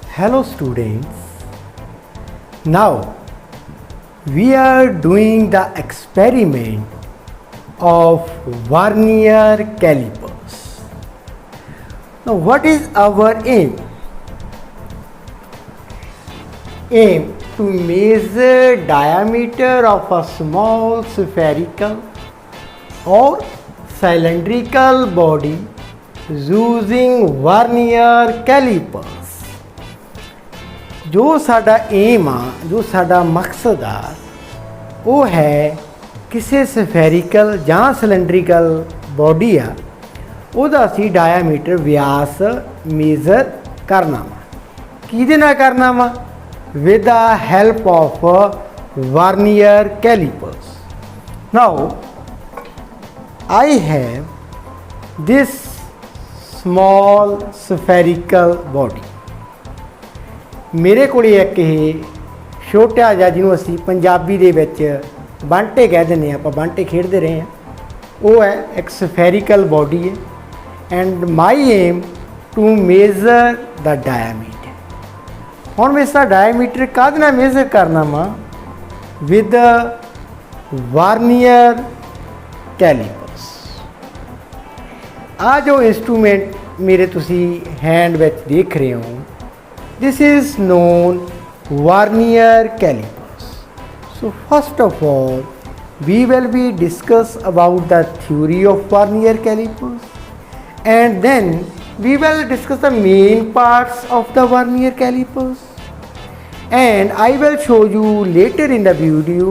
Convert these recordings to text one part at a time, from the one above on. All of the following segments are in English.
Hello students, now we are doing the experiment of vernier calipers. Now what is our aim? Aim to measure diameter of a small spherical or cylindrical body using vernier calipers. जो साडा M आ, जो साडा मकसद आ, वो है किसी spherical जां cylindrical body आ ਉਹਦਾ ਅਸੀਂ ਡਾਇਆਮੀਟਰ ਵਿਆਸ ਮੇਜ਼ਰ ਕਰਨਾ ਵਾ। ਕਿਹਦੇ ਨਾਲ ਕਰਨਾ ਵਾ? With the help of vernier callipers. Now I have this small spherical body। ਮੇਰੇ ਕੋਲ ਇੱਕ ਇਹ ਛੋਟਾ ਜਿਹਾ ਜਿਹਨੂੰ ਅਸੀਂ ਪੰਜਾਬੀ ਦੇ ਵਿੱਚ ਬਾਂਟੇ ਕਹਿ ਦਿੰਦੇ ਹਾਂ, ਆਪਾਂ ਬਾਂਟੇ ਖੇਡਦੇ ਰਹੇ ਹਾਂ, ਉਹ ਹੈ ਇੱਕ ਸਫੈਰੀਕਲ ਬੋਡੀ ਹੈ and my aim to measure the diameter. ਹੁਣ ਮੈਂ ਇਸਦਾ ਡਾਇਆਮੀਟਰ ਕਾਹਦੇ ਨਾਲ ਮੇਜ਼ਰ ਕਰਨਾ ਵਾ? With vernier callipers. ਆ ਜੋ ਇੰਸਟਰੂਮੈਂਟ ਮੇਰੇ ਤੁਸੀਂ ਹੈਂਡ ਵਿੱਚ ਦੇਖ ਰਹੇ ਹੋ, this is known vernier calipers. So first of all we will be discuss about the theory of vernier calipers and then we will discuss the main parts of the vernier calipers and I will show you later in the video.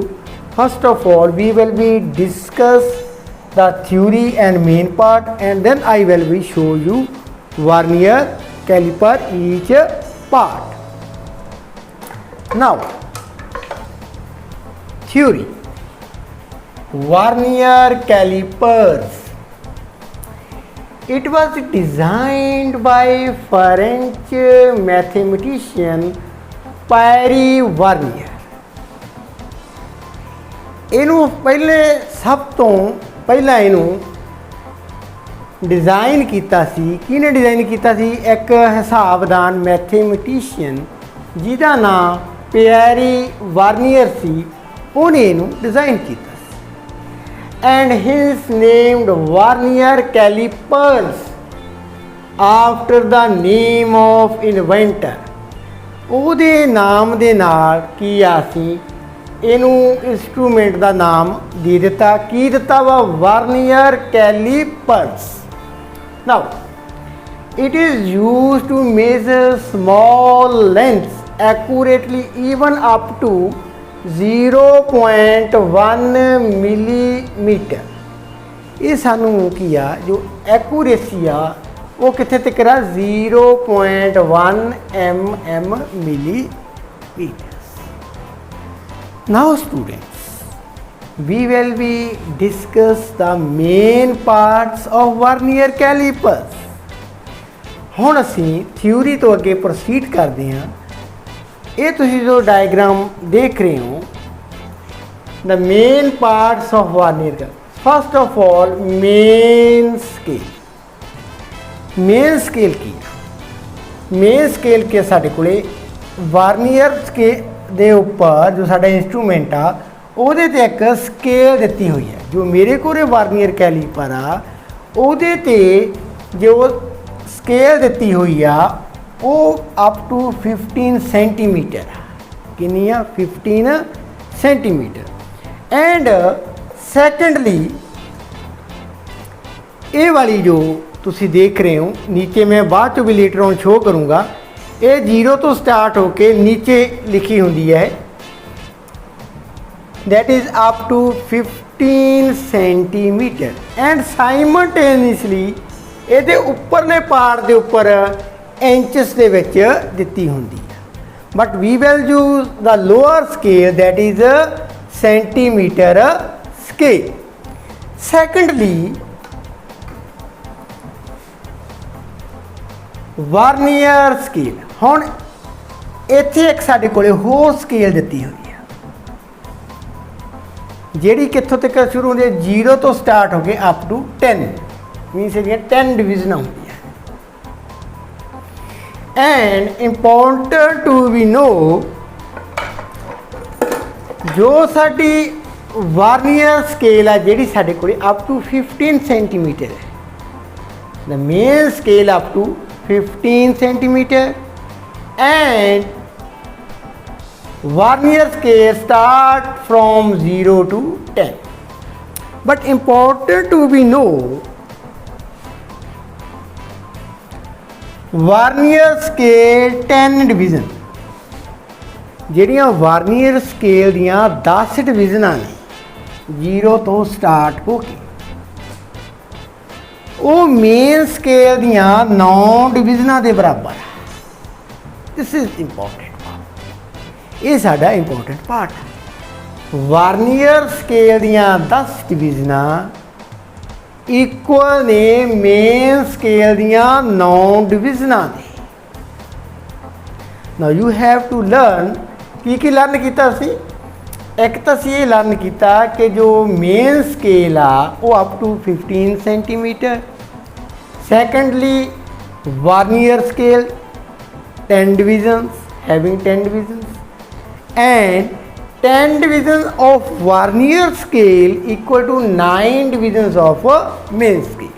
First of all we will be discuss the theory and main part and then I will be show you vernier caliper each part. Now theory. Vernier calipers, it was designed by French mathematician Pierre Vernier। ਇਹਨੂੰ ਪਹਿਲੇ ਸਭ ਤੋਂ ਪਹਿਲਾਂ ਇਹਨੂੰ design किया सी। किने design किया सी? एक हिसाबदान मैथेमेटिशियन जिहदा नाम पियरी वर्नियर सी, उन्हें इनू डिज़ाइन किया and his named vernier callipers after the name of inventor. ਉਹਦੇ ਨਾਮ ਦੇ ਨਾਲ ਕੀ ਅਸੀਂ ਇਹਨੂੰ ਇੰਸਟਰੂਮੈਂਟ ਦਾ ਨਾਮ ਦੇ ਦਿੱਤਾ। ਕੀ ਦਿੱਤਾ ਵਾ? Vernier ਕੈਲੀਪਰਸ। Now it is used to measure small lengths accurately even up to 0.1 millimeter। ਇਹ ਸਾਨੂੰ ਕੀ ਆ ਜੋ ਐਕੂਰੇਸੀ ਆ ਉਹ ਕਿੱਥੇ ਤੱਕ ਆ? 0.1 millimeter। Now students we will be discuss the main parts of vernier calipers। ਹੁਣ ਅਸੀਂ ਥਿਊਰੀ ਤੋਂ ਅੱਗੇ ਪ੍ਰੋਸੀਡ ਕਰਦੇ ਹਾਂ। ਇਹ ਤੁਸੀਂ ਜੋ ਡਾਇਗਰਾਮ ਦੇਖ ਰਹੇ ਹੋ, the main parts of vernier calipers। first of all main scale। Main scale ਕੀ ਹੈ? ਮੇਨ ਸਕੇਲ ਕੇ ਸਾਡੇ ਕੋਲੇ ਵਰਨੀਅਰ ਦੇ ਉੱਪਰ ਜੋ ਸਾਡਾ ਇੰਸਟਰੂਮੈਂਟ ਆ ਉਹਦੇ ਤੇ ਇੱਕ ਸਕੇਲ ਦਿੱਤੀ ਹੋਈ ਹੈ। ਜੋ ਮੇਰੇ ਕੋਲ ਵਰਨੀਅਰ ਕੈਲੀਪਰ ਆ ਉਹਦੇ ਤੇ ਜੋ ਸਕੇਲ ਦਿੱਤੀ ਹੋਈ ਆ ਉਹ ਅਪ ਟੂ 15 ਸੈਂਟੀਮੀਟਰ। ਕਿੰਨੀ ਆ? 15 ਸੈਂਟੀਮੀਟਰ। ਐਂਡ ਸੈਕੰਡਲੀ ਇਹ ਵਾਲੀ ਜੋ ਤੁਸੀਂ ਦੇਖ ਰਹੇ ਹੋ नीचे, मैं बाद चो भी लेटर ऑन शो करूँगा, ये 0 तो स्टार्ट होके नीचे लिखी होंगी है, that is up to 15 centimetre and simultaneously ये उपरले पार्ट के उपर इंचस के विच दिती होंगी है। But we will use the lower scale that is centimetre scale. Secondly vernier scale. हुण इत्थे एक साडे कोले होर स्केल दित्ती हुई है, ਜਿਹੜੀ ਕਿੱਥੋਂ तक शुरू होंदी है 0 तो स्टार्ट हो गए अप टू 10 मीनस ये 10 डिवीजन होंगी। And important to we know जो साडी वार्नियर स्केल है जी साढ़े को अप टू 15 सेंटीमीटर है। The main scale up to 15 centimetre and vernier scale start from 0 to 10। But important to be know vernier scale 10 division ਜਿਹੜੀਆਂ vernier scale ਦੀਆਂ 10 division ने 0 तो स्टार्ट हो के वो मेन स्केल दियाँ 9 डिवीजन के बराबर है। दिस इज इंपॉर्टेंट पार्ट, ये साडा इंपॉर्टेंट पार्ट है। वार्नियर स्केल दियाँ 10 डिवीजन इक्वल ने मेन स्केल दियाँ 9 डिवीजन ने। Now you have to learn की लर्न किया सी। एक तो असी ये लर्न किया कि जो मेन स्केल आ वो up to 15 centimetre. Secondly vernier scale 10 divisions having 10 divisions and 10 division of vernier scale equal to 9 divisions of main scale.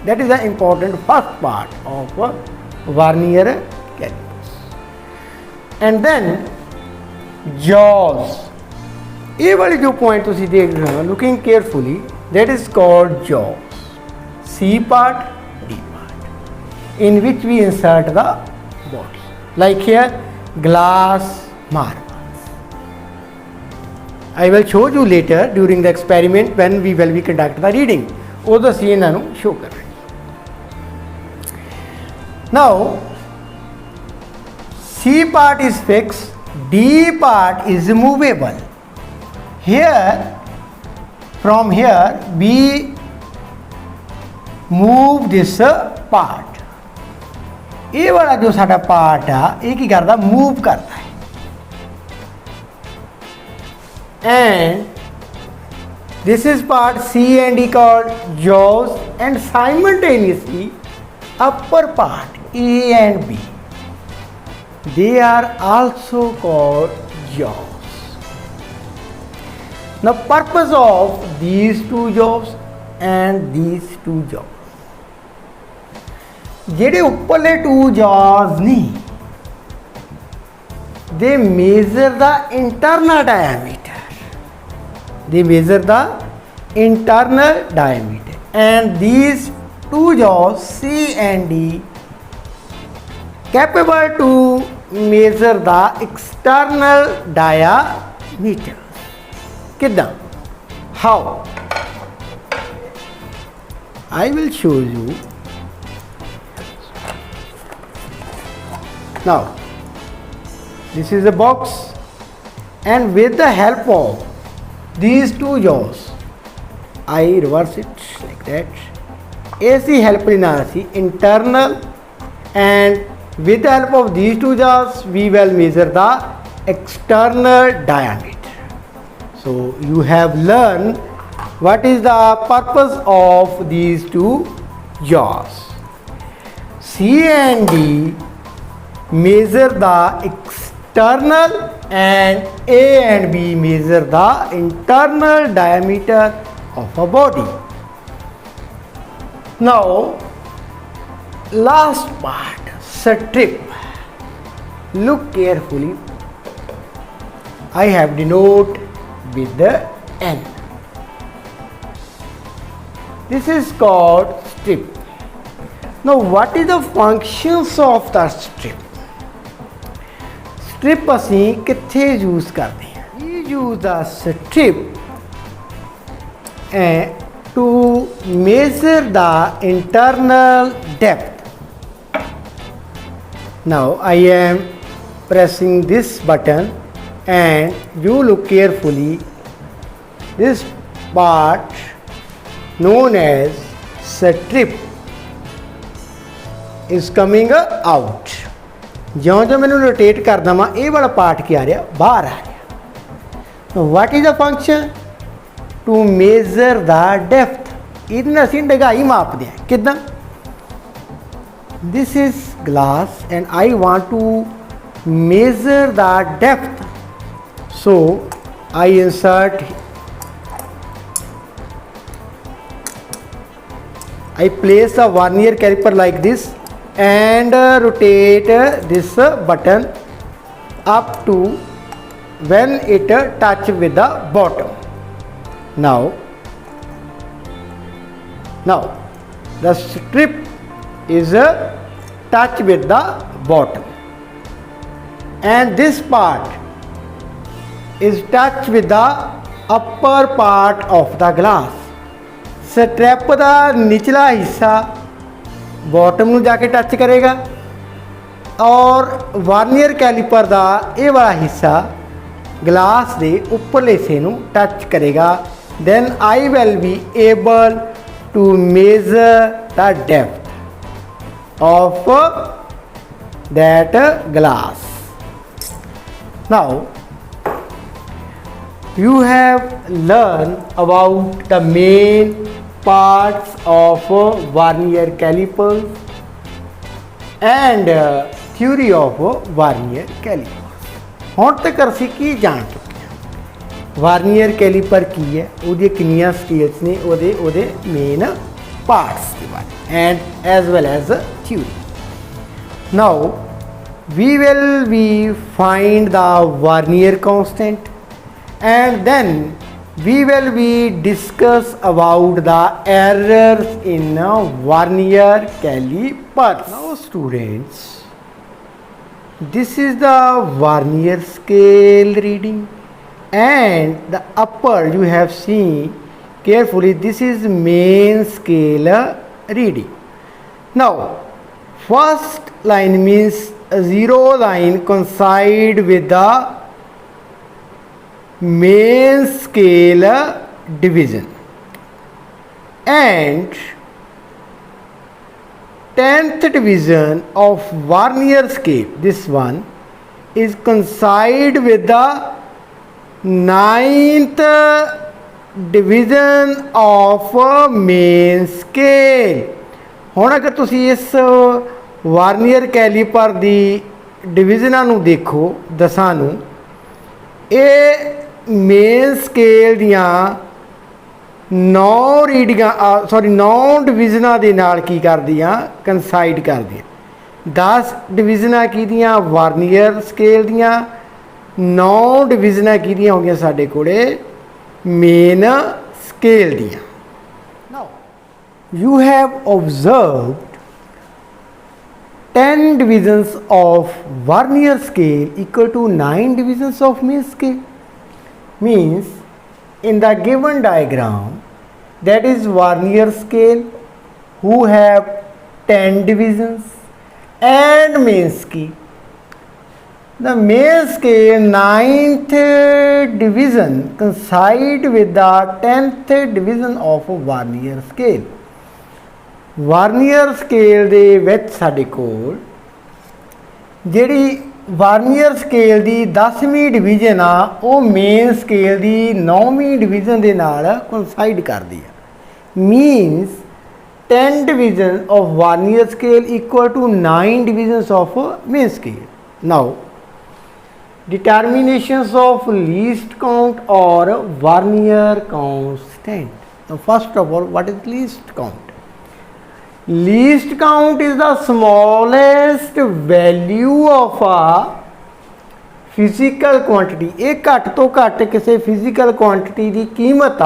That is the important first part of vernier callipers. And then jaws, ये वाली जो point तुसी देख रहे हो looking carefully, that is called jaws. C part D part in which we insert the body like here glass marble. I will show you later during the experiment when we will be conduct the reading. वो तो सी इन्हों show कर रहे हैं। Now C part is fixed, D part is movable. Here from here we move this part. ये वाला जो साडा पार्ट है ये की करता मूव करता है and this is part C and D called jaws and simultaneously upper part A and B they are also called jaws. Now purpose of these two jaws and these two jaws, जेडे उपरले two jaws नहीं they measure the internal diameter. They measure the internal diameter and these two jaws C and D capable to measure the external diameter. कितना? How? I will show you. Now this is a box and with the help of these two jaws I reverse it like that. ऐसी help लेना सी internal and with the help of these two jaws we will measure the external diameter. So you have learned what is the purpose of these two jaws. C and D measure the external and A and B measure the internal diameter of a body. Now last part, strip. Look carefully. I have denote with the N. This is called strip. Now what is the functions of the strip? Strip असी कित्थे use करते हैं? We use the strip to measure the internal depth. Now I am pressing this button and you look carefully. This part known as strip is coming out. ज्यों जो मैंने rotate करदा वा ये वाला पार्ट क्या आ रहा बाहर आ रहा। what is the function? To measure the depth. ਇਹਦੇ ਨਾਲ ਅਸੀਂ ਡੂੰਘਾਈ ਮਾਪਦੇ ਹਾਂ ਕਿੱਦਾਂ? This is glass and I want to measure the depth, so I insert, I place a vernier caliper like this and rotate this button up to when it touch with the bottom. Now the strip is touch with the bottom and this part is touch with the upper part of the glass. Strap का निचला हिस्सा bottom में जाके touch करेगा और vernier calliper का ये वाला हिस्सा ग्लास के उपरले हिस्से नूं टच करेगा. then I will be able to measure the depth of that glass. Now you have learned about the main parts of vernier calipers and theory of vernier calipers. ਹੁਣ ਤੱਕ ਅਸੀਂ ਕੀ ਜਾਣ ਚੁੱਕੇ ਹਾਂ? ਵਾਰਨੀਅਰ ਕੈਲੀਪਰ ਕੀ ਹੈ, ਉਹਦੀਆਂ ਕਿੰਨੀਆਂ ਸਕੇਲਸ ਨੇ, ਉਹਦੇ ਮੇਨ ਪਾਰਟਸ ਦੇ ਬਾਰੇ and as well as theory. Now we will be find the vernier constant and then we will be discuss about the errors in vernier caliper. Now students, this is the vernier scale reading and the upper you have seen carefully, this is main scale reading. Now first line means zero line coincide with the main scale division and 10th division of vernier scale, this one is coincide with the 9th division of main scale. ਹੁਣ अगर तुसी इस vernier calliper दी डिविजनां नूं देखो दसां नूं, ये main scale दियां 9 रीडिंगां 9 डिविजनां दे नाल की करदियां कंसाइड करदियां. 10 डिविजनां कीदियां वार्नियर स्केल दियां, 9 डिविजनां कीदियां हो गईयां साडे कोले मेन स्केल दियां. Now you have observed 10 divisions of vernier scale equal to 9 divisions of main scale. Means in the given diagram, that is vernier scale who have 10 divisions and main scale. The main scale 9th division coincide with the 10th division of vernier scale. Vernier scale ਦੇ ਵਿੱਚ ਸਾਡੇ ਕੋਲ ਜਿਹੜੀ ਵਾਰਨੀਅਰ scale ਦੀ 10ਵੀਂ division ਆ ਉਹ main scale ਦੀ 9ਵੀਂ division ਦੇ ਨਾਲ ਕੋਇਨਸਾਈਡ ਕਰਦੀ ਆ. Means 10 division of vernier scale equal to 9 divisions of main scale. Now determinations of least count or vernier constant. Now first of all, what is least count? Least count is the smallest value of a physical quantity. एक घट तो घट किसी physical quantity की कीमत आ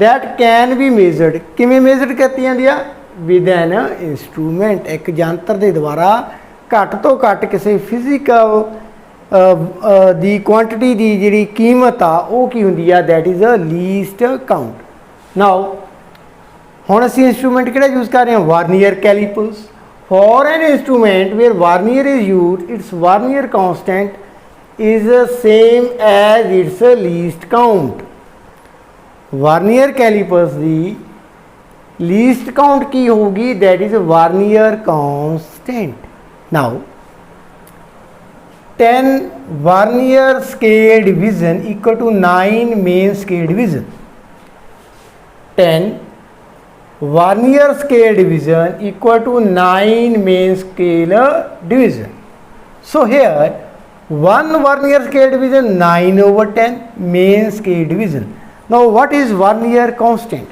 that can be measured. किमें measured करती जाती है? With an instrument. एक यंत्र के द्वारा घट तो घट किसी physical दी quantity की जिहड़ी कीमत आ वो की हुंदी आ, that is a least count. Now ਹੁਣ ਅਸੀਂ इंस्ट्रूमेंट ਕਿਹੜਾ यूज़ कर रहे हैं? Vernier callipers. For an instrument where vernier is use, its vernier constant is same as its least count. Vernier callipers की लीस्ट काउंट की होगी? That is vernier constant. Now 10 vernier scale division equal to 9 main scale division. 10 vernier scale division equal to 9 main scale division. So here 1 vernier scale division 9 over 10 main scale division. Now what is vernier constant?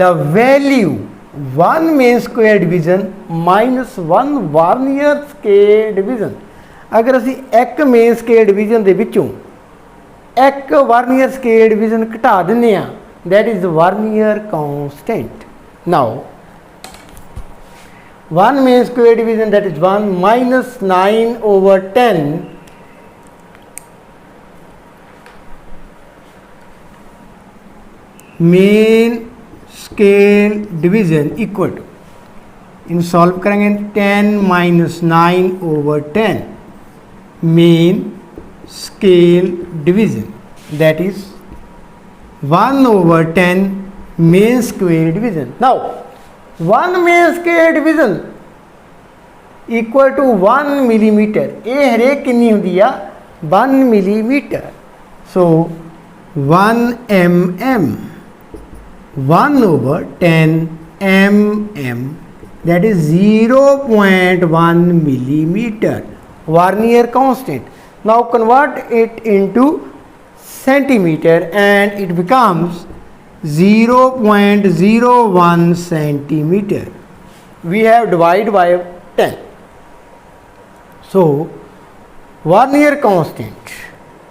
The value 1 main scale division minus 1 vernier scale division. अगर असी एक main scale division ਦੇ ਵਿੱਚੋਂ एक vernier scale division घटा ਦਿੰਦੇ ਆ, that is the vernier constant. Now 1 main square division, that is 1 minus 9 over 10 main scale division equal to, in solve करेंगे 10 minus 9 over 10 main scale division, that is 1 over 10 main square division. Now 1 main square division equal to 1 millimeter. ये हरेक कितनी होती है 1 millimeter. So 1 mm 1 over 10 mm, that is 0.1 millimeter vernier constant. Now convert it into centimeter and it becomes 0.01 centimeter. We have divided by 10. So vernier constant.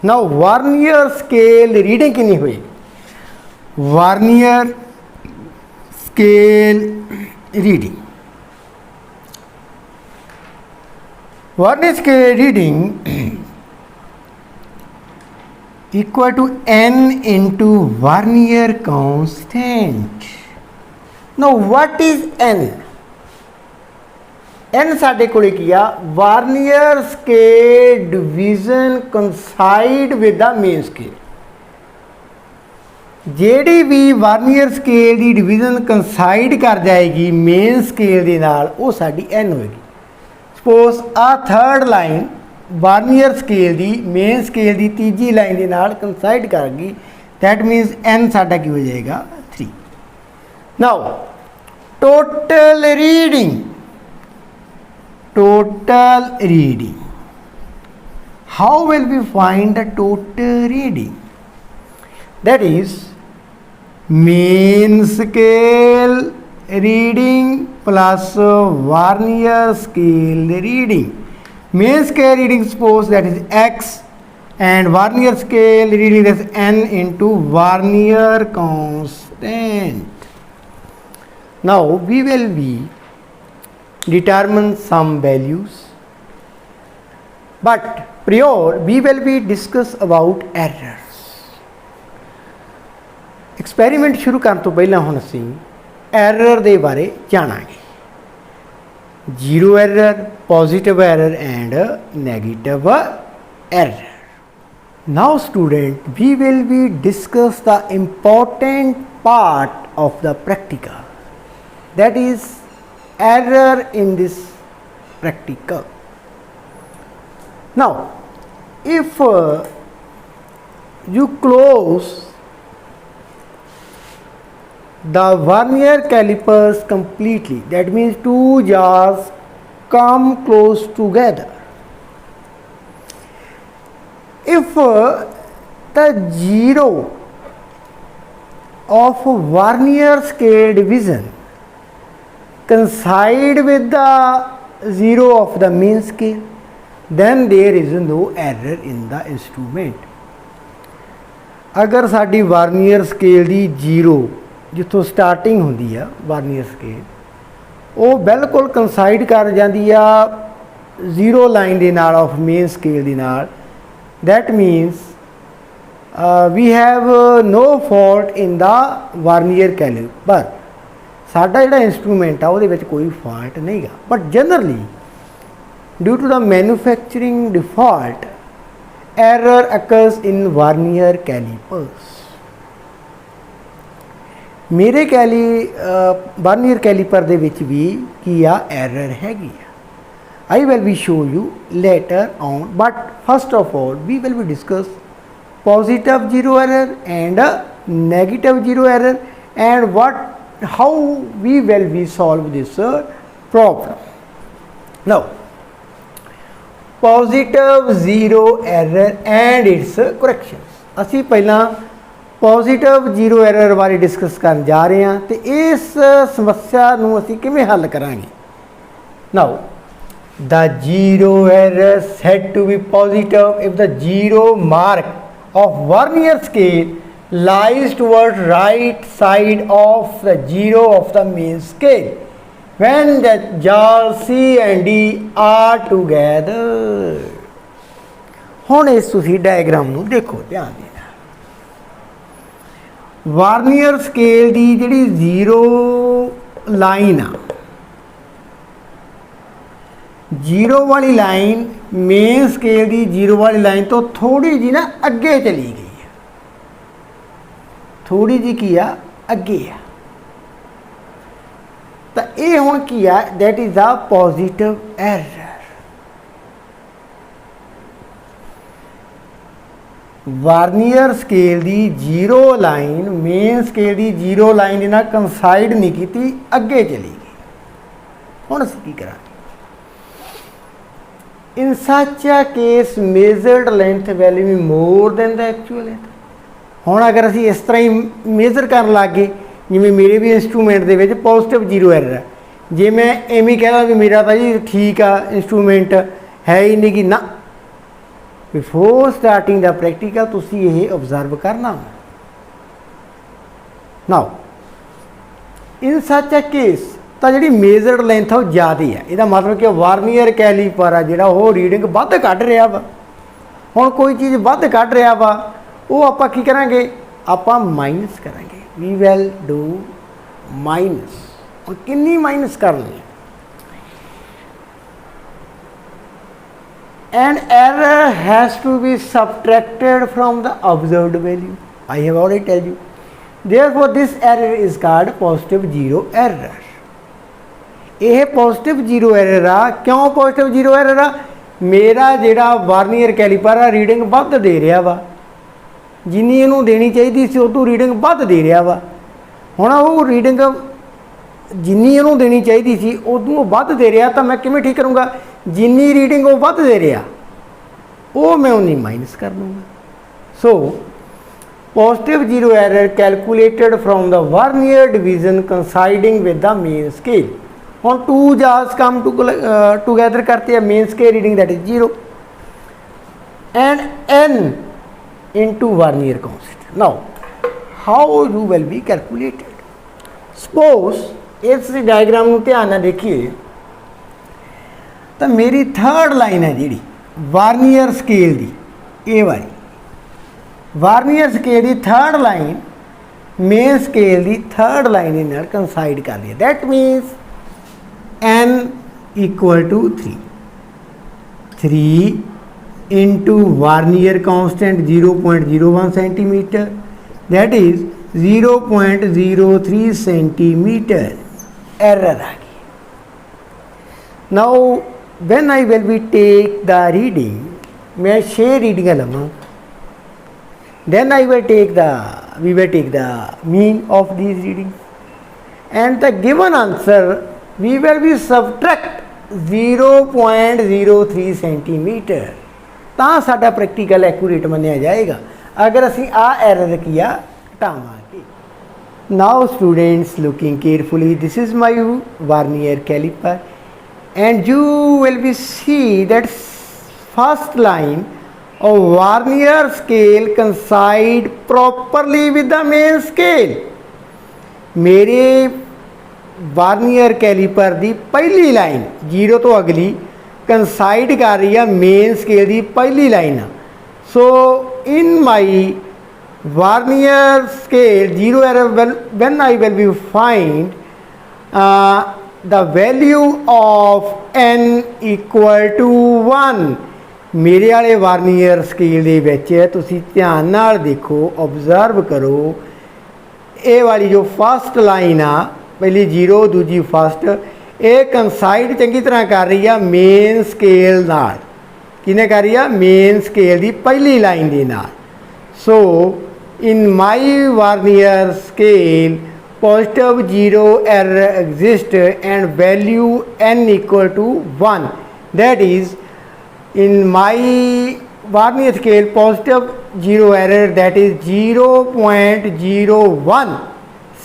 Now vernier scale reading कितनी हुई? Vernier scale reading. Vernier scale reading equal to n into vernier constant. Now what is n? n ਸਾਡੇ ਕੋਲੇ ਕੀ ਆ vernier scale division coincide with the main scale. ਜਿਹੜੀ ਵੀ vernier scale ਦੀ division coincide ਕਰ ਜਾਏਗੀ main scale ਦੇ ਨਾਲ ਉਹ ਸਾਡੀ n ਹੋਏਗੀ. Suppose a third line vernier scale दी मेन स्केल दी तीजी लाइन के नाल कंसाइड कर गई, दैट मीनस n साडा की हो जाएगा 3. Now total reading. How will we find the total reading? That is main scale reading plus vernier scale reading. Main scale reading, suppose that is x, and vernier scale reading is n into vernier constant. Now we will be determine some values, but prior we will be discuss about errors. Experiment शुरू करने तो पहला हुण असीं error दे बारे जानांगे. Zero error, positive error and negative error. Now student, we will be discuss the important part of the practical, that is error in this practical. Now if you close the vernier calipers completely, that means two jars come close together. If the zero of vernier scale division coincide with the zero of the mean scale, then there is no error in the instrument. अगर साडी vernier scale दी zero जिथों starting होंदी आ vernier scale वो बिल्कुल कंसाइड कर जाती आ zero line दे नाल of main scale दे नाल, that means we have no fault in the vernier calliper. साडा जिहड़ा इंस्ट्रूमेंट आ उहदे विच कोई फॉल्ट नहीं गा, but generally due to the manufacturing default error occurs in vernier calipers. मेरे वर्नियर कैलीपर दे विच भी की आ एरर हैगी आ. I will be show you later on, but first of all we will be discuss positive zero error and negative zero error and how we will be solve this problem. Now positive zero error and its corrections, ਅਸੀਂ ਪਹਿਲਾਂ positive zero error ਬਾਰੇ discuss ਕਰਨ ਜਾ ਰਹੇ ਹਾਂ ਤੇ ਇਸ ਸਮੱਸਿਆ ਨੂੰ ਅਸੀਂ ਕਿਵੇਂ ਹੱਲ ਕਰਾਂਗੇ. ਨਾਓ the zero error said to be positive if the zero mark of vernier scale lies toward right side of the zero of the main scale when the jaws C and D are together. ਹੁਣ ਇਸ ਤੁਸੀਂ diagram ਨੂੰ ਦੇਖੋ ਧਿਆਨ ਦੇਣਾ. ਵਾਰਨੀਅਰ scale ਦੀ ਜਿਹੜੀ zero line ਆ, zero वाली लाइन मेन स्केल की जीरो वाली लाइन तो थोड़ी जी ना अगे चली गई है, थोड़ी जी की आ अगे है. तो ये हुण की आ that is a positive error. Vernier scale की जीरो लाइन मेन स्केल की जीरो लाइन ना कंसाइड नहीं की, अगे चली गई. हुण असीं की करांगे. In such a case measured length will be more than the actual length. ਹੁਣ ਅਗਰ ਅਸੀਂ ਇਸ ਤਰ੍ਹਾਂ ਹੀ ਮੇਜ਼ਰ ਕਰਨ ਲੱਗ ਗਏ, ਜਿਵੇਂ ਮੇਰੇ ਵੀ ਇੰਸਟਰੂਮੈਂਟ ਦੇ ਵਿੱਚ ਪੋਜ਼ੀਟਿਵ ਜ਼ੀਰੋ ਐਰਰ ਹੈ, ਜੇ ਮੈਂ ਐਵੇਂ ਕਹਿਦਾ ਵੀ ਮੇਰਾ ਤਾਂ ਜੀ ਠੀਕ ਆ ਇੰਸਟਰੂਮੈਂਟ ਹੈ ਹੀ ਨਹੀਂ ਕਿ ਨਾ, ਬਿਫੋਰ ਸਟਾਰਟਿੰਗ ਦਾ ਪ੍ਰੈਕਟੀਕਲ ਤੁਸੀਂ ਇਹ ਓਬਜ਼ਰਵ ਕਰਨਾ. ਨਾਓ ਇਨ ਸੱਚ ਅ ਕੇਸ ਤਾਂ ਜਿਹੜੀ ਮੇਜ਼ਰਡ ਲੈਂਥ ਆ ਉਹ ਜ਼ਿਆਦਾ ਹੈ. ਇਹਦਾ ਮਤਲਬ ਕਿ ਵਾਰਨੀਅਰ ਕੈਲੀਪਰ ਆ ਜਿਹੜਾ ਉਹ ਰੀਡਿੰਗ ਵੱਧ ਕੱਢ ਰਿਹਾ ਵਾ. ਹੁਣ ਕੋਈ ਚੀਜ਼ ਵੱਧ ਕੱਢ ਰਿਹਾ ਵਾ, ਉਹ ਆਪਾਂ ਕੀ ਕਰਾਂਗੇ, ਆਪਾਂ ਮਾਈਨਸ ਕਰਾਂਗੇ. We will do minus. ਹੁਣ ਕਿੰਨੀ ਮਾਈਨਸ ਕਰਨੀ ਹੈ? And error has to be subtracted from the observed value. I have already tell you. Therefore this error is called positive zero error. ਇਹ ਪੋਜ਼ੀਟਿਵ ਜ਼ੀਰੋ ਐਰਰ ਆ. ਕਿਉਂ positive zero error ਆ? ਮੇਰਾ ਜਿਹੜਾ ਵਾਰਨੀਅਰ ਕੈਲੀਪਰ ਆ reading ਵੱਧ ਦੇ ਰਿਹਾ ਵਾ, ਜਿੰਨੀ ਇਹਨੂੰ ਦੇਣੀ ਚਾਹੀਦੀ ਸੀ ਉਦੋਂ ਰੀਡਿੰਗ ਵੱਧ ਦੇ ਰਿਹਾ ਵਾ. ਹੁਣ ਉਹ ਰੀਡਿੰਗ ਜਿੰਨੀ ਇਹਨੂੰ ਦੇਣੀ ਚਾਹੀਦੀ ਸੀ ਉਦੋਂ ਵੱਧ ਦੇ ਰਿਹਾ, ਤਾਂ ਮੈਂ ਕਿਵੇਂ ਠੀਕ ਕਰੂੰਗਾ? ਜਿੰਨੀ ਰੀਡਿੰਗ ਉਹ ਵੱਧ ਦੇ ਰਿਹਾ ਉਹ ਮੈਂ ਉਨੀ ਮਾਈਨਸ ਕਰ ਦੂੰਗਾ. ਸੋ positive zero error calculated from the vernier division coinciding with the main scale. ਹੁਣ two jaws come together करते हैं, main scale reading that is 0 and n into vernier constant. Now how you will be calculated? Suppose इस diagram ਨੂੰ ਧਿਆਨ ਨਾਲ ਦੇਖੀਏ ਤਾਂ ਮੇਰੀ थर्ड लाइन है जी वार्नियर स्केल की, ये वाली वार्नियर स्केल की थर्ड लाइन मेन स्केल की थर्ड लाइन नाल कंसाइड कर दी. That means n equal to 3 into vernier constant 0.01 centimetre, that is 0.03 centimetre error आ गई. Now when I will be take the reading, मैं 6 रीडिंग लवां, then we will take the mean of these readings and the given answer we will be subtract 0.03 centimeter. ਤਾਂ ਸਾਡਾ practical accurate ਮੰਨਿਆ ਜਾਏਗਾ ਅਗਰ ਅਸੀਂ ਆ ਐਰਰ ਕੀਆ ਹਟਾਵਾਂਗੇ. Now students looking carefully, this is my vernier caliper and you will be see that first line of vernier scale coincide properly with the main scale. मेरे वार्नियर कैलीपर की पहली लाइन जीरो तो अगली कंसाइड कर रही है मेन स्केल की पहली लाइन. So in my vernier scale zero error when I will be find the value of n equal to 1. मेरे वाले वार्नियर स्केल ਦੇ ਵਿੱਚ ਤੁਸੀਂ ਧਿਆਨ ਨਾਲ ਦੇਖੋ, ऑब्जर्व करो, ये वाली जो फस्ट लाइन आ पहली जीरो दूजी फस्ट, ਇਹ ਕੰਸਾਈਡ ਚੰਗੀ ਤਰ੍ਹਾਂ ਕਰ ਰਹੀ ਆ ਮੇਨ ਸਕੇਲ ਨਾਲ। ਕਿਹਨੇ ਕਰ ਰਹੀ ਆ? ਮੇਨ ਸਕੇਲ ਦੀ ਪਹਿਲੀ ਲਾਈਨ ਦੇ ਨਾਲ। ਸੋ ਇਨ my ਵਾਰਨੀਅਰ scale positive zero error exists and value n equal to 1. That is, in my Varnier scale positive zero error, that is 0.01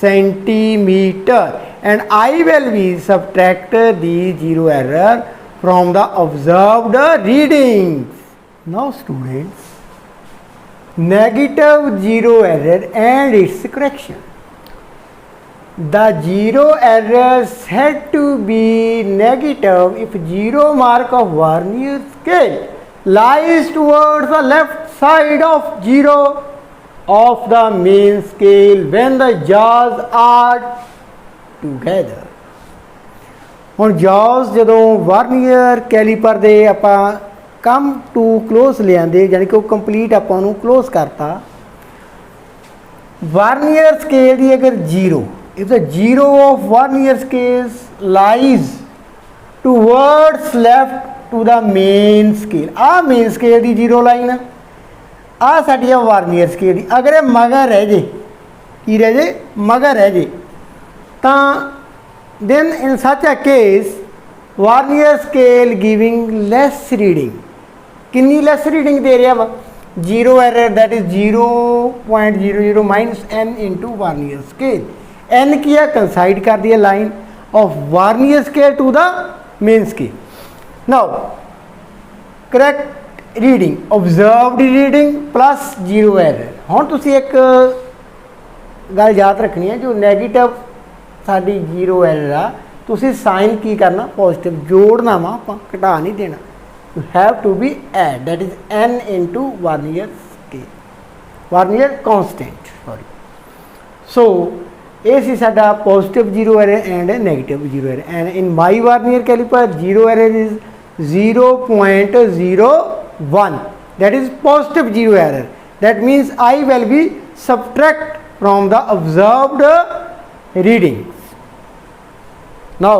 centimeter, and I will be subtract the zero error from the observed readings. Now students, negative zero error and its correction. The zero error said to be negative if zero mark of Varnier scale lies towards the left side of zero of the main scale when the jaws are together. ਹੁਣ jaws ਜਦੋਂ ਵਾਰਨੀਅਰ calliper ਦੇ ਆਪਾਂ come to close ਲਿਆਂਦੇ, ਯਾਨੀ ਕਿ ਉਹ complete ਆਪਾਂ ਉਹਨੂੰ ਕਲੋਜ਼ ਕਰਤਾ। ਵਾਰਨੀਅਰ ਸਕੇਲ ਦੀ ਅਗਰ zero, if the zero of Varnier scale lies towards left to the main scale, ਆ ਮੇਨ ਸਕੇਲ ਦੀ ਜ਼ੀਰੋ ਲਾਈਨ ਆ, ਆ ਸਾਡੀ ਆ ਵਾਰਨੀਅਰ ਸਕੇਲ ਦੀ। ਅਗਰ ਇਹ ਮਗਰ ਰਹਿ ਜੇ, ਕੀ ਰਹਿ ਜੇ? ਮਗਰ ਰਹਿ ਜੇ, ਤਾਂ then in such a case Varnier scale giving less reading. ਕਿੰਨੀ ਲੈਸ ਰੀਡਿੰਗ ਦੇ ਰਿਹਾ ਵਾ? Zero error, that is 0.00 minus n into Varnier scale. n ਕੀ ਹੈ? ਕੰਸਾਈਡ ਕਰਦੀ ਹੈ line of vernier scale to the main scale. Now correct reading, observed reading plus zero error. ਹੁਣ ਤੁਸੀਂ ਇੱਕ ਗੱਲ ਯਾਦ ਰੱਖਣੀ ਹੈ, ਜੋ ਨੈਗੇਟਿਵ ਸਾਡੀ ਜ਼ੀਰੋ ਐਰਰ ਆ, ਤੁਸੀਂ ਸਾਈਨ ਕੀ ਕਰਨਾ? ਪੋਜ਼ੀਟਿਵ ਜੋੜਨਾ ਵਾ, ਆਪਾਂ ਘਟਾ ਨਹੀਂ ਦੇਣਾ। You have to be add, that is n into vernier scale, vernier constant, sorry. So ਇਹ ਸੀ ਸਾਡਾ positive zero error and negative zero error. And in my vernier calliper zero error is 0.01, that is positive zero error. That means I will be subtract from the observed readings. Now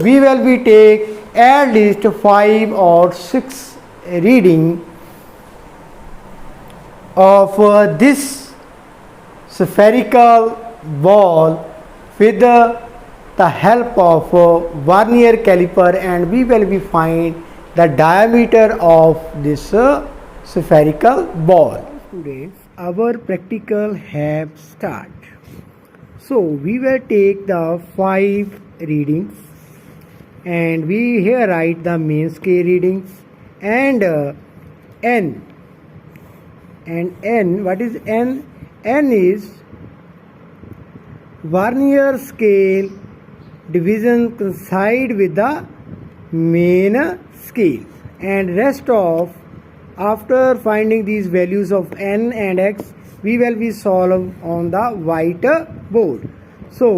we will be take at least 5 or 6 reading of this spherical ball with the help of Varnier caliper, and we will be find the diameter of this spherical ball. Students, our practical have start. So we will take the 5 readings, and we here write the main scale readings and n. And n, what is n? N is Varnier scale division coincide with the main scale, and rest of, after finding these values of n and x, we will be solve on the white board. So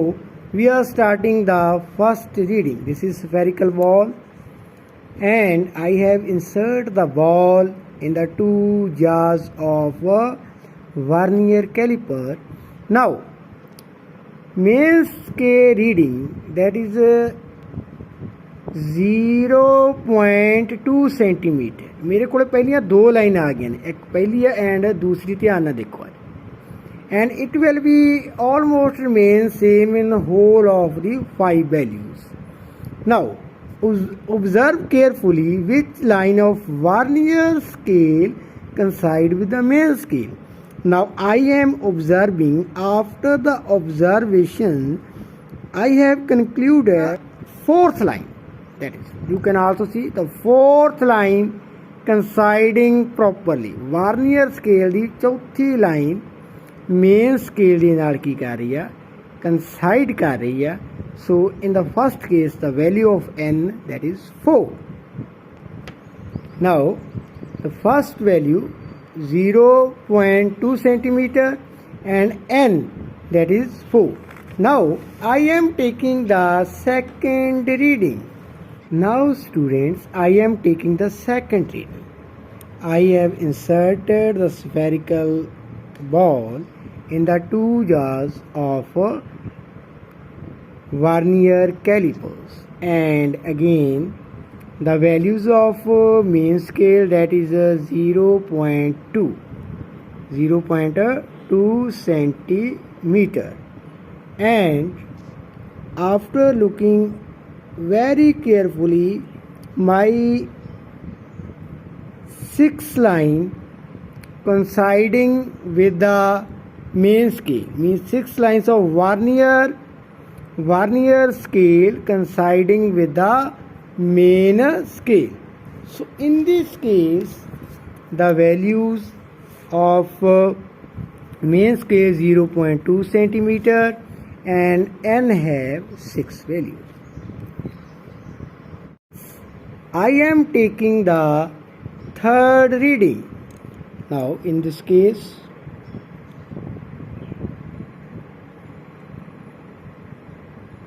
we are starting the first reading. This is spherical ball, and I have insert the ball in the 2 jaws of Varnier caliper. Now main scale reading, that is 0.2 centimetre. मेरे को पहलियाँ 2 line आ गई, एक पहली है and दूसरी ध्यान ना देखो। And it will be almost remain same in the whole of the 5 values. Now observe carefully which line of Varnier scale coincide with the main scale. Now I am observing. After the observation I have concluded 4th line, that is, you can also see the 4th line coinciding properly. Varnier scale ਦੀ ਚੌਥੀ line main scale ਦੇ ਨਾਲ ਕੀ ਕਰ ਰਹੀ ਆ? coincide ਕਰ ਰਹੀ ਆ। So in the first case the value of n, that is 4. Now the first value 0.2 centimeter and n, that is 4. Now I am taking the second reading. Now students, I am taking the second reading. I have inserted the spherical ball in the 2 jaws of Vernier calipers. And again the values of main scale, that is 0.2 centimeter. And after looking very carefully, my 6 line coinciding with the main scale, means 6 lines of vernier scale coinciding with the main scale. So in this case the values of main scale 0.2 centimeter and n have 6 values. I am taking the third reading. Now in this case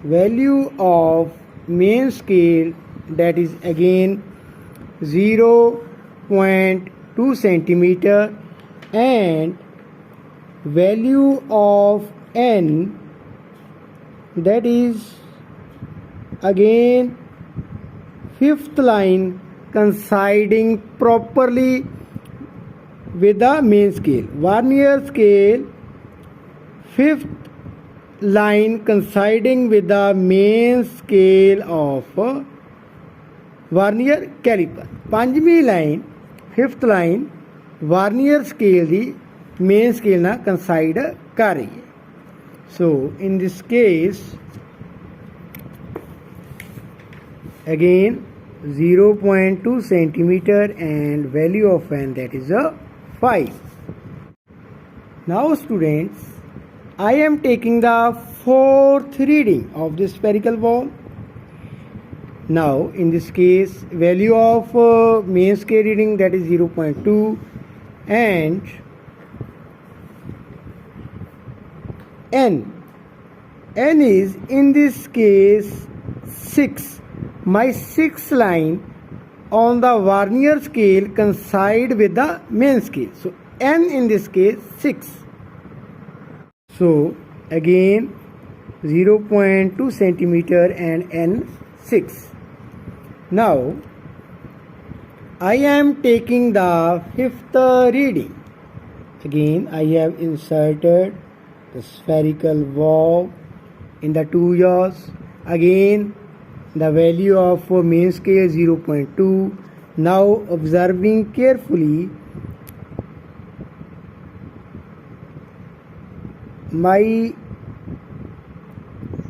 value of main scale, that is again 0.2 centimeter, and value of n, that is again fifth line coinciding properly with the main scale. Vernier scale fifth line coinciding with the main scale of vernier caliper. पंजवीं line fifth line vernier scale दी main scale ना coincide कर रही है. So in this case again 0.2 centimeter and value of n, that is 5. Now students, I am taking the fourth reading of this spherical ball. Now in this case value of main scale reading, that is 0.2, and n is in this case 6. My 6th line on the vernier scale coincide with the main scale, so n in this case 6. So again 0.2 centimeter and n 6. Now I am taking the fifth reading. Again I have inserted the spherical valve in the 2 jaws. Again the value of main scale 0.2. Now observing carefully, my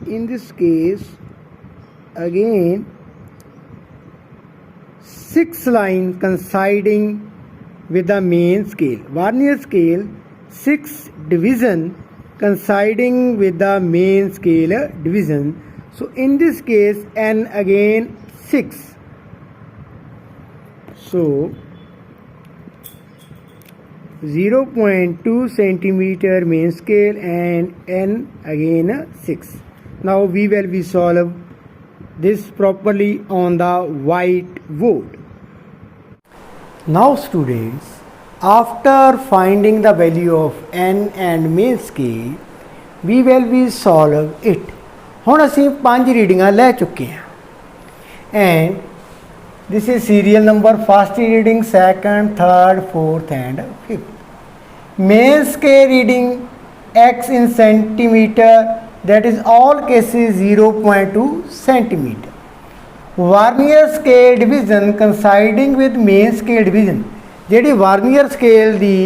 in this case again 6 line coinciding with the main scale. Vernier scale 6 division coinciding with the main scale division. So in this case n again 6. So 0.2 centimeter main scale and n again 6. Now we will be solve this properly on the whiteboard. Now students, after finding the value of n and main scale, we will be solve it. ਹੁਣ ਅਸੀਂ 5 ਰੀਡਿੰਗਾਂ ਲੈ ਚੁੱਕੇ ਹਾਂ, and this is serial number, first reading, second, third, fourth and fifth. Main scale reading x in centimeter, that is all cases 0.2 centimeter. Vernier scale division coinciding with main scale division. ਜਿਹੜੀ vernier scale ਦੀ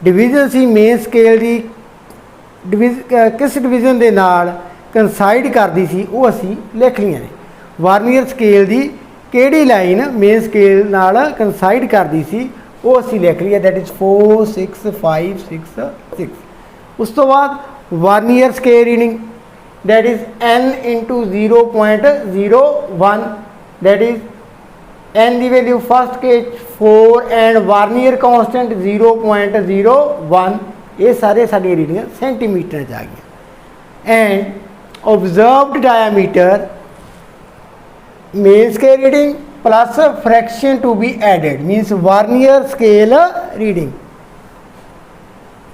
division ਸੀ main scale ਦੀ किस division ਦੇ ਨਾਲ ਕੰਸਾਈਡ ਕਰਦੀ ਸੀ, ਉਹ ਅਸੀਂ ਲਿਖ ਲਈਆਂ ਨੇ. ਵਰਨੀਅਰ ਸਕੇਲ ਦੀ ਕਿਹੜੀ ਲਾਈਨ ਮੇਨ ਸਕੇਲ ਨਾਲ ਕੰਸਾਈਡ ਕਰਦੀ ਸੀ, ਉਹ ਅਸੀਂ ਲਿਖ ਲਈ ਹੈ, ਦੈਟ ਇਜ਼ 4 6 5 6 6. ਉਸ ਤੋਂ ਬਾਅਦ vernier scale reading, that is n into 0.01, that is n the value first case 4 and vernier constant 0.01. ਇਹ ਸਾਰੇ ਸਾਡੀਆਂ ਰੀਡਿੰਗਾਂ ਸੈਂਟੀਮੀਟਰ 'ਚ ਆ ਗਈਆਂ. and observed diameter, main scale reading plus fraction to be added, means vernier scale reading,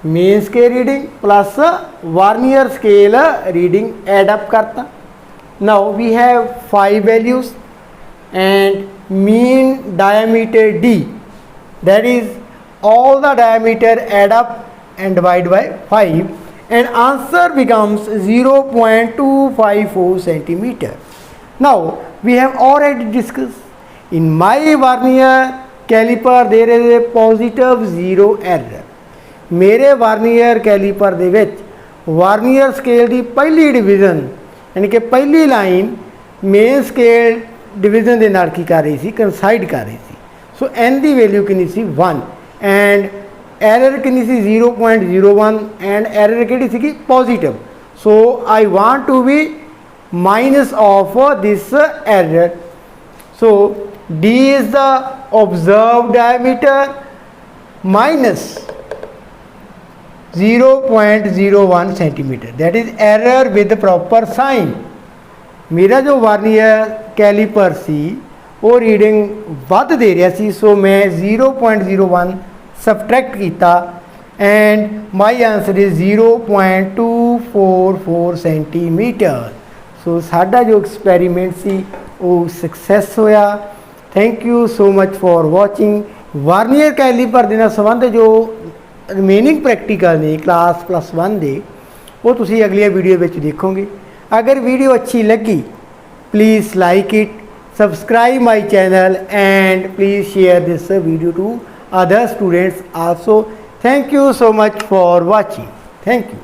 main scale reading plus vernier scale reading add up करता. Now we have 5 values and mean diameter d, that is all the diameter add up and divide by 5 and answer becomes 0.254 centimeter. Now we have already discussed in my vernier caliper there is a positive zero error. मेरे vernier calliper ਦੇ ਵਿੱਚ vernier scale ਦੀ ਪਹਿਲੀ division यानी कि पहली line main scale division के नाल की कर रही सी, कंसाइड कर रही सी। सो एन की वैल्यू कितनी सी 1 एंड एरर कितनी सी 0.01 एंड एरर किहड़ी सी positive. So I want to be minus of this error. So D is the observe diameter minus 0.01 centimetre, that is error with proper sign. मेरा जो वर्नियर कैलीपर सी वो reading वध दे रहा सी, सो मैं 0.01 सबट्रैक्ट किया and my answer is 0.244 centimetre. So साडा जो experiment सी वो सक्सैस होया। Thank you so much for watching. Vernier calliper दे नाल संबंध जो रिमेनिंग प्रैक्टिकल ने क्लास +1 दे वो तुसी अगली वीडियो में देखोगे। अगर वीडियो अच्छी लगी please like it, subscribe my channel and please share this video to other students also. Thank you so much for watching. Thank you.